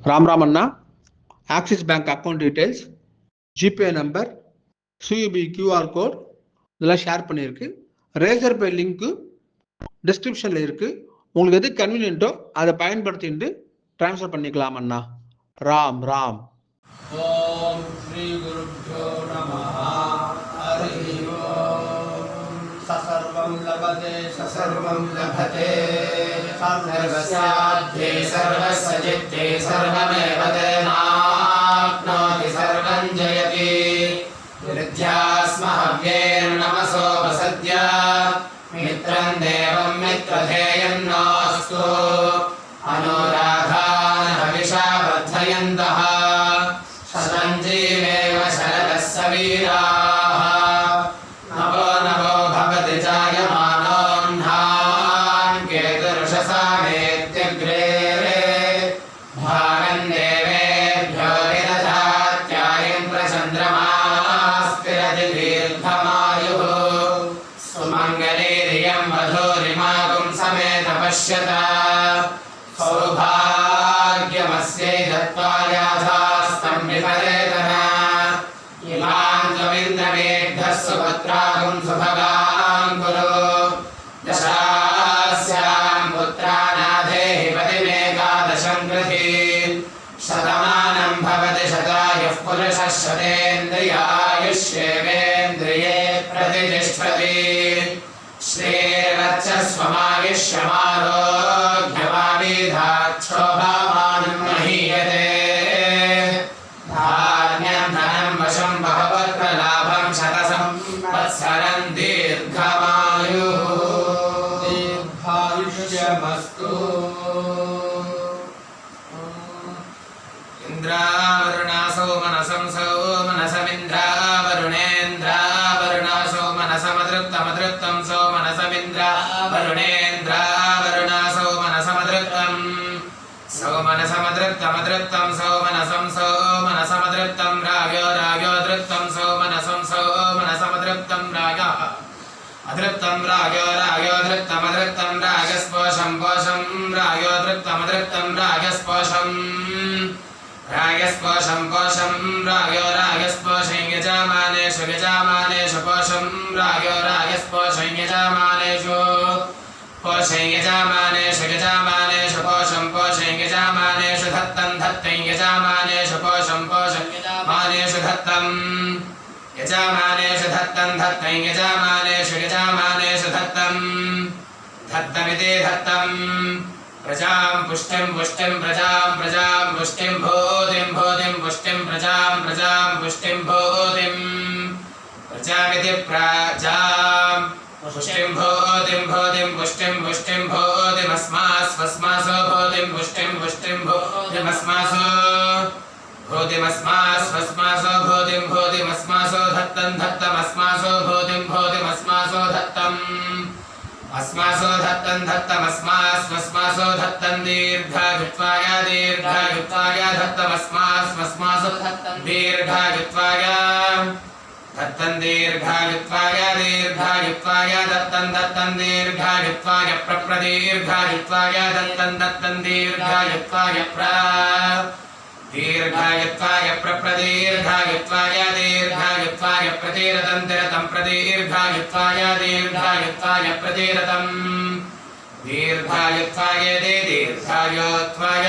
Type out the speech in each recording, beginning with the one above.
ராம் ராம் அண்ணா, Axis bank account details, GPay number, CUB QR code இதெல்லாம் share பண்ணியிருக்கு. Razorpay link டிஸ்கிரிப்ஷனில் இருக்குது. உங்களுக்கு எது கன்வீனியன்ட்டோ அதை பயன்படுத்திட்டு ட்ரான்ஸ்ஃபர் பண்ணிக்கலாம் அண்ணா. ராம் ராம். ஓம் ஸ்ரீ குருப்யோ நமஹ. ஹரி ஓம். சசர்வம் லபதே சசர்வம் லபதே சர்வஸ்யாத்யே சர்வஸ்யஜித்தே சர்வமேவ தேனாப்னோதி சர்வம் ஜயதி. விருத்யாஸ்மஹவ்யேர்நமசோ வசத்ய மித்ரம் தேவம் மித்ரதேயன்னோऽस्तु அனுராகான் ஹவிஷா வர்धयन्तः சதஞ்சீவேவ சரதஸ்ஸ வீராः. நவோ நவோ பவதி ஜாயமானோऽह्नान् கேதுருஷசா வேத்யக்ரே भागं देवेभ्यो विदधात्यायं चन्द्रमास्तिरति दीर्घमायुः. सुमङ्गलीरियं वधूरिमागुं समेत पश्यत. सौभाग्यमस्यै दत्त्वायाधास्तं विपरेतन. इमां त्वमिन्द्रमेघ्यः सुपुत्रागुं सुभगां कुरु. दशास्यां पुत्रानाधेहि पतिमेकादशं कृधि. शतमानं भवति शतायुः पुरुषः शतेन्द्रियायुष्येवेन्द्रिये प्रतिष्ठति. श्रीरक्षस्वमायुष्यमारोग्यमाविधाक्षोभामानं महीयते. धान्यं धनं वशं बहवत्प्रलाभं शतसंवत्सरं दीर्घमायुः. दीर्घायुष्यमस्तु. इन्द्रावरुणासो मनसंसो मनसमिन्द्रावरुणेन्द्रावरुणासो मनसमदृक्तमदृक्तं सो मनसमिन्द्रावरुणेन्द्रावरुणासो मनसमदृक्तं सो मनसमदृक्तमदृक्तं सो मनसंसो मनसमदृक्तं रागो रागो दृक्तं सो मनसंसो मनसमदृक्तं रागः अदृक्तं रागो रागो दृक्तमदृक्तं रागस्पोषं पोषं रागो दृक्तमदृक्तं रागस्पोषं रागस्पोषं पोषं रागो रागस्पोषं यजमानेषु यजमानेषु पोषं रागो रागस्पोषं यजमानेषु पोषं यजमानेषु यजमानेषु पोषं पोषं यजमानेषु धत्तं धत्तं यजमानेषु पोषं पोषं यजमानेषु धत्तं यजमानेषु धत्तं धत्तं यजमानेषु यजमानेषु धत्तं धत्तमिति धत्तं. प्रजां पुष्टिं पुष्टिं प्रजां प्रजां पुष्टिं भूतिं भूतिं पुष्टिं प्रजां प्रजां पुष्टिं भूतिं प्रजामिति प्रजां पुष्टिं भूतिं भूतिं पुष्टिं पुष्टिं भूतिमस्मास्वस्मासो भूतिं पुष्टिं पुष्टिं भूतिमस्मासो भूतिमस्मास्वस्मासो भूतिं भूतिमस्मासो धत्तं धत्तमस्मासो भूतिं भूतिमस्मासो धत्तम् अस्मासो धत्तं धत्तमस्मास्वस्मासो धत्तं दीर्घायुत्वाय दीर्घायुत्वाय धत्तमस्मास्वस्मासो धत्तं दीर्घायुत्वाय धत्तं दीर्घायुत्वाय दीर्घायुत्वाय दत्तं दत्तं दीर्घायुत्वाय प्रप्रदीर्घायुत्वाय दत्तं दत्तं दीर्घायुत्वाय दीर्घायुत्वाय प्रप्रदीर्घायुत्वाय दीर्घायुत्वाय प्रतिरतं तिरतं प्रदीर्घायुत्वाय दीर्घायुत्वाय प्रतिरतं दीर्घायुत्वाय दीर्घायुत्वाय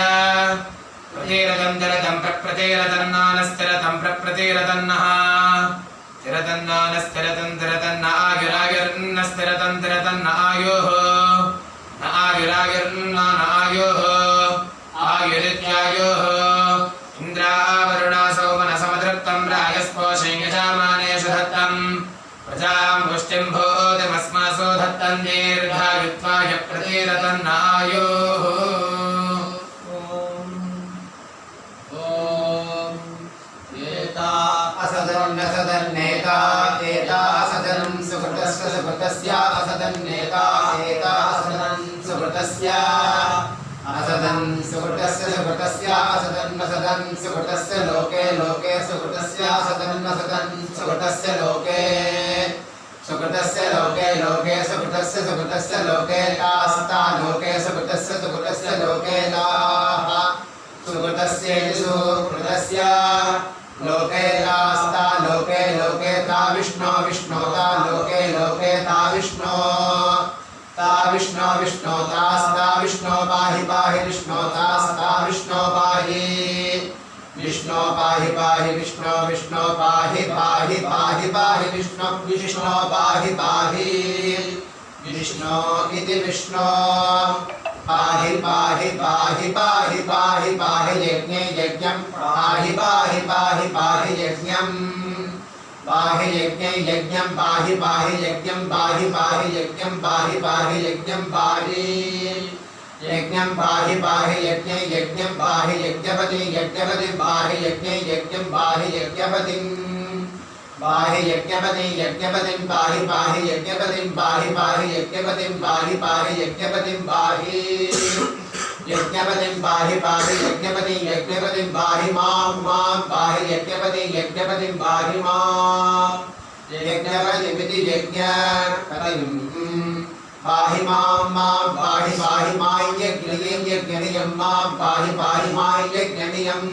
प्रतिरतं तिरतं प्रप्रतिरतं नानस्तिरतं प्रप्रतिरतन्नः तिरतं नानस्तिरतं तिरतं न आयुरायुर्नस्तिरतं तिरतं न आयुः न आयुरायुर्न आयुः आयुरित्यायुः. इन्द्रावरुणासो मनसमदृक्तं रागस्पोषं यजमानेषु धत्तं प्रजां पुष्टिं भूतिमस्मासो धत्तं दीर्घायुत्वाय प्रतिरतं नायुः. ॐ एता असदन्नसदन्नेता एता असदनं सुकृतस्य सुकृतस्य असदन्नेता एता असदनं सुकृतस्य असदं सुकृतस्य सुकृतस्य असदं असदं सुकृतस्य लोके लोके सुकृतस्य असदं असदं सुकृतस्य लोके सुकृतस्य लोके लोके सुकृतस्य सुकृतस्य लोके तास्ता लोके सुकृतस्य सुकृतस्य लोके ताः सुकृत सुकृतस्येषु कृतस्य लोके तास्ता लोके लोके ता विष्णो विष्णो ता लोके लोके ता विष्णो विष्णो तास्ता विष्णो पाहि पाहि विष्णो तास्ता विष्णो पाहि विष्णो पाहि पाहि विष्णो विष्णो पाहि पाहि पाहि पाहि विष्णो विष्णो पाहि पाहि विष्णो इति विष्णो पाहि पाहि पाहि पाहि पाहि पाहि यज्ञे यज्ञं पाहि पाहि पाहि पाहि यज्ञं पाहि यज्ञे यज्ञं पाहि पाहि यज्ञं पाहि पाहि यज्ञं पाहि पाहि यज्ञं पाहि यज्ञं पाहि पाहि यज्ञे यज्ञं पाहि यज्ञपति यज्ञपति पाहि यज्ञे यज्ञं पाहि यज्ञपतिं पाहि यज्ञपति यज्ञपतिं पाहि पाहि यज्ञपतिं पाहि पाहि यज्ञपतिं पाहि पाहि यज्ञपतिं पाहि यज्ञपतिं पाहि पाहि यज्ञपतिं यज्ञपतिं पाहि मां मां पाहि यज्ञपतिं यज्ञपतिं पाहि मां यज्ञपतिमिति यज्ञपतिं पाहि मां मां पाहि पाहि मां यज्ञनियं यज्ञनियं मां पाहि पाहि मां यज्ञनियं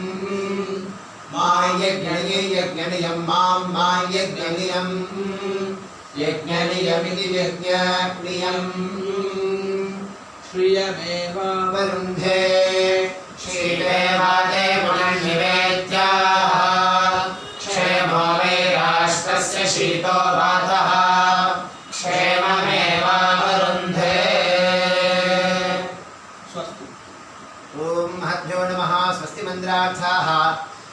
मां यज्ञनियं यज्ञनियं मां मां यज्ञनियं यज्ञनियमिति यज्ञनियं श्रियमेव वरुन्धे श्रीदेवादे पुनर्निवेद्याः क्षेमो मे राष्ट्रस्य शीतो वातः क्षेममेव वरुन्धे स्वस्ति। ॐ महद्भ्यो नमः। स्वस्ति मन्त्रार्थाः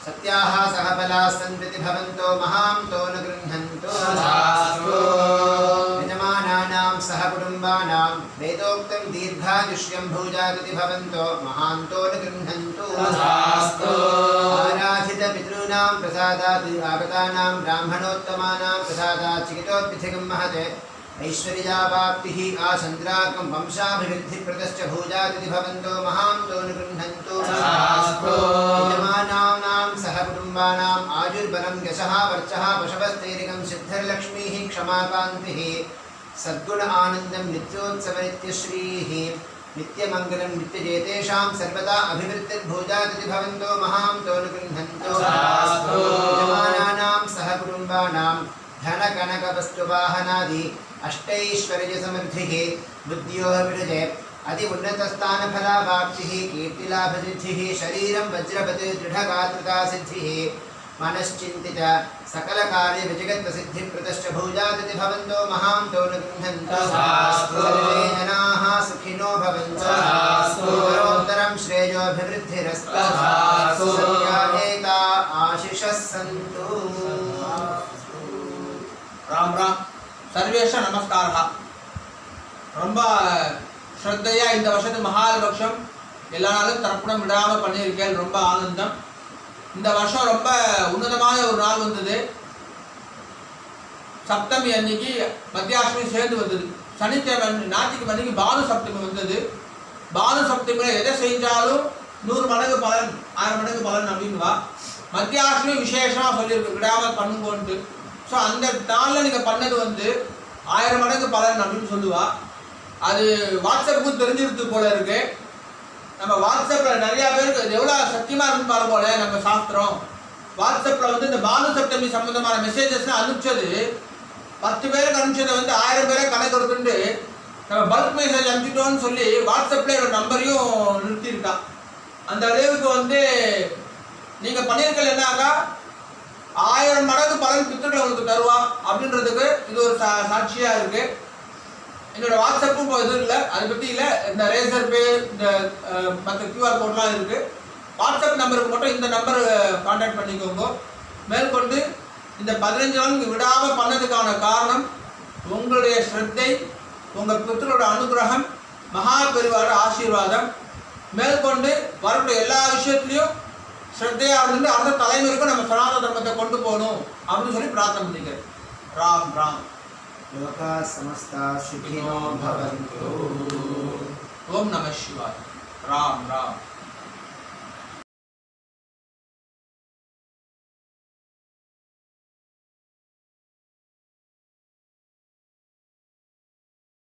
सत्याः सहफलाः सन्ति भवन्तो महान्तो न गृह्णन्तु यजमानानां सहकुटुम्बानां वेदोक्तं दीर्घायुष्यं भूजागति भवन्तो महान्तो न गृह्णन्तु आराधितपितॄणां प्रसादात् आगतानां ब्राह्मणोत्तमानां प्रसादात् चिकितोद्भिधिकं महते ऐश्वर्यावाप्तिः आचन्द्राकं वंशाभिवृद्धिप्रदश्च भूजागति भवन्तो महान्तो न गृह्णन्तु यजमानानां सहकुटुम्बानाम् आयुर्बलं यशः वर्चः पशवस्तैरिकं सिद्धिर्लक्ष्मीः क्षमाकान्तिः सद्गुण आनन्दं नित्योत्सवनित्यश्रीः नित्यमङ्गलं नित्यजेतेषां सर्वदा अभिवृद्धिर्भूजागति भवन्तो महान्तो न गृह्णन्तु यजमानानां सहकुटुम्बानां धनकनकवस्तुवाहनादि अष्टैश्वर्यसमृद्धिः बुद्ध्योर्विरजे अति उन्नतस्थानफलावाप्तिः कीर्तिलाभसिद्धिः शरीरं वज्रवत् दृढगात्रता सिद्धिः मनश्चिन्तित सकलकार्यविजगत्प्रसिद्धिप्रदश्च भूजागति भवन्तो महान्तो न गृह्णन्तु सर्वे जनाः सुखिनो भवन्तु उत्तरोत्तरं श्रेयोभिवृद्धिरस्तु सत्यानेता आशिषः सन्तु। राम राम सर्वेश नमस्कार। ரொம்ப ஸ்ரத்தையா இந்த வருஷத்து மகாலட்சம் எல்லா நாளும் தரப்புடன் விடாமல் பண்ணியிருக்கேன். ரொம்ப ஆனந்தம். இந்த வருஷம் ரொம்ப உன்னதமான ஒரு நாள் வந்தது. சப்தமி அன்னைக்கு மத்தியாஷ்டமி சேர்ந்து வந்தது. சனிக்கிழமை ஞாயிற்றுக்கிழமை அன்னைக்கு பானு சப்தமி வந்தது. பானு சப்தமியில் எதை செஞ்சாலும் 100 மடங்கு பலன் 1000 மடங்கு பலன் அப்படின்வா. மத்தியாஷ்டமி விசேஷமாக சொல்லியிருக்கு விடாமல் பண்ணுங்கோன்ட்டு. ஸோ அந்த நாளில் நீங்கள் பண்ணது 1000 மடங்கு பலன் அப்படின்னு சொல்லுவா. அது வாட்ஸ்அப்புக்கும் தெரிஞ்சிருது போல இருக்கு. நம்ம வாட்ஸ்அப்பில் நிறையா பேருக்கு அது எவ்வளோ சத்தியமாக இருக்குன்னு பாரு போல நம்ம சாஸ்திரம். வாட்ஸ்அப்பில் இந்த பானு சப்தமி சம்மந்தமான மெசேஜஸ்லாம் அனுப்பிச்சது 10 பேருக்கு அனுப்பிச்சதை 1000 பேரை கணக்கு எடுத்துட்டு நம்ம பல்க் மெசேஜ் அனுப்பிச்சிட்டோன்னு சொல்லி வாட்ஸ்அப்பில் ஒரு நம்பரையும் நிறுத்தியிருக்கா. அந்த அளவுக்கு நீங்கள் பண்ணியிருக்கல என்னாக்கா 1000 மடங்கு பலன் பித்தர்களை உங்களுக்கு தருவா அப்படின்றதுக்கு இது ஒரு சாட்சியாக இருக்குது. என்னோட வாட்ஸ்அப்பும் இப்போ எதுவும் இல்லை, அதை பற்றி இல்லை. இந்த ரேசர் பே இந்த மற்ற QR கோட்லாம் இருக்குது. வாட்ஸ்அப் நம்பருக்கு மட்டும் இந்த நம்பர் கான்டாக்ட் பண்ணிக்கோங்க. மேற்கொண்டு இந்த 15 நாள் நீங்கள் விடாமல் பண்ணதுக்கான காரணம் உங்களுடைய ஸ்ரத்தை, உங்கள் பித்தரோட அனுகிரகம், மகா பெரிவார ஆசீர்வாதம். மேற்கொண்டு வரக்கூடிய எல்லா விஷயத்துலையும் ஸ்ரத்தையாக இருந்து அடுத்த தலைமுறைக்கும் நம்ம சனாதன தர்மத்தை கொண்டு போகணும் அப்படின்னு சொல்லி பிரார்த்தனை பண்ணிக்கிறேன். ராம் ராம். लोका समस्ता सुखिनो भवन्तु. ओम नमः शिवाय. राम राम.